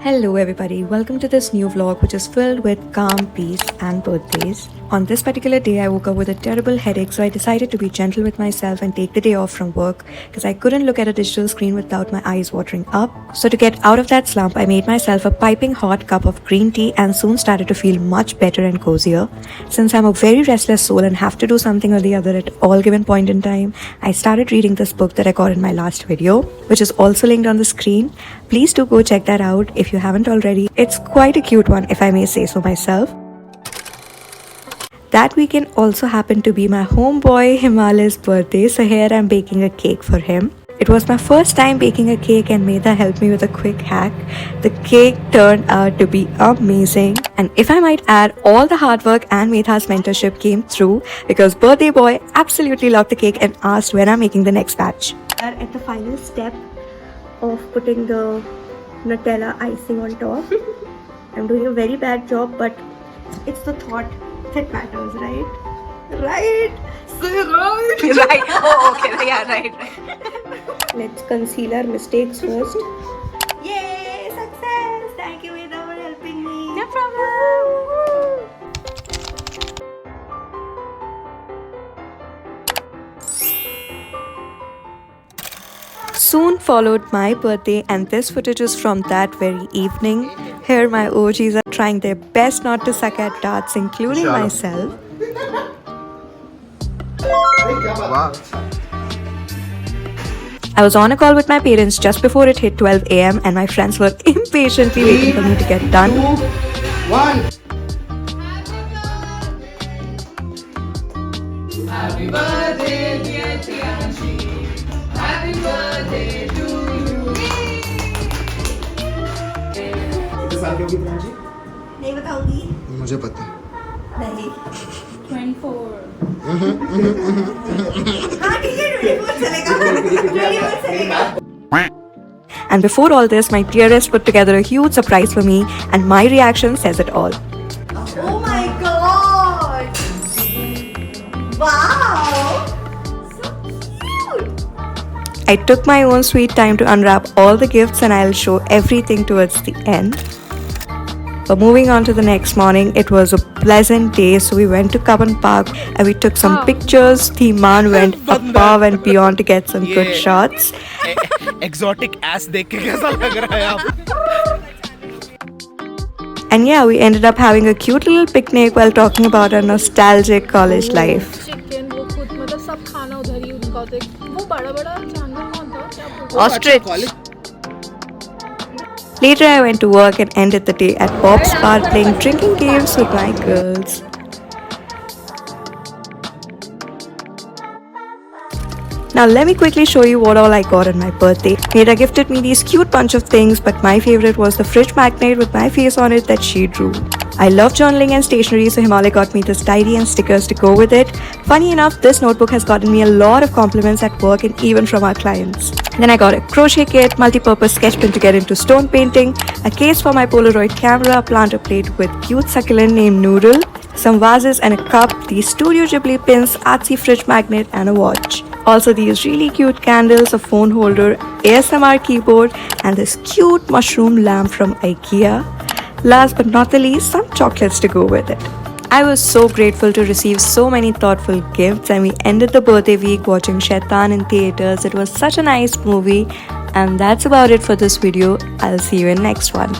Hello everybody, welcome to this new vlog which is filled with calm, peace and birthdays. On this particular day I woke up with a terrible headache, so I decided to be gentle with myself and take the day off from work because I couldn't look at a digital screen without my eyes watering up. So to get out of that slump, I made myself a piping hot cup of green tea and soon started to feel much better and cozier. Since I'm a very restless soul and have to do something or the other at all given point in time, I started reading this book that I got in my last video, which is also linked on the screen. Please do go check that out if you haven't already. It's quite a cute one, if I may say so myself. That weekend also happened to be my homeboy Himalay's birthday, so here I'm baking a cake for him. It was my first time baking a cake and Medha helped me with a quick hack. The cake turned out to be amazing. And if I might add, all the hard work and Medha's mentorship came through because birthday boy absolutely loved the cake and asked when I'm making the next batch. We are at the final step of putting the Nutella icing on top. I'm doing a very bad job, but it's the thought that matters, right? Right? Say right! Right. Oh, okay. Yeah, right. Let's conceal our mistakes first. Yay! Success! Thank you, Vedha, for helping me. No problem. Soon followed my birthday, and this footage is from that very evening. Here my OGs are trying their best not to suck at darts, including myself. I was on a call with my parents just before it hit 12 AM and my friends were impatiently waiting for me to get done. 3, 2, 1. Happy birthday, dear Tianchi. Happy birthday to you. कितने साल की होगी तियांशी? नहीं बताऊंगी. मुझे पता है. नहीं. 24. हाँ ठीक है 24 चलेगा. 24 चलेगा. And before all this, my dearest put together a huge surprise for me, and my reaction says it all. Oh my god! Wow! So cute! I took my own sweet time to unwrap all the gifts, and I'll show everything towards the end. But moving on to the next morning, it was a pleasant day, so we went to Cubbon Park and we took some pictures. The man went above and beyond to get some good shots. Exotic ass देख के कैसा लग रहा है आप? And yeah, we ended up having a cute little picnic while talking about our nostalgic college life. Chicken वो खुद मतलब सब खाना उधर ही उनका होता है. वो बड़ा जानवर कौन था? क्या बोलते? Ostrich. Later, I went to work and ended the day at Bob's Bar playing drinking games with my girls. Now let me quickly show you what all I got on my birthday. Medha gifted me these cute bunch of things, but my favorite was the fridge magnet with my face on it that she drew. I love journaling and stationery, so Himalaya got me this diary and stickers to go with it. Funny enough, this notebook has gotten me a lot of compliments at work and even from our clients. Then I got a crochet kit, multi-purpose sketch pen to get into stone painting, a case for my Polaroid camera, a planter plate with cute succulent named Noodle, some vases and a cup, these Studio Ghibli pins, artsy fridge magnet and a watch. Also these really cute candles, a phone holder, ASMR keyboard and this cute mushroom lamp from IKEA. Last but not the least, some chocolates to go with it. I was so grateful to receive so many thoughtful gifts, and we ended the birthday week watching Shaitan in theaters. It was such a nice movie, and that's about it for this video. I'll see you in next one.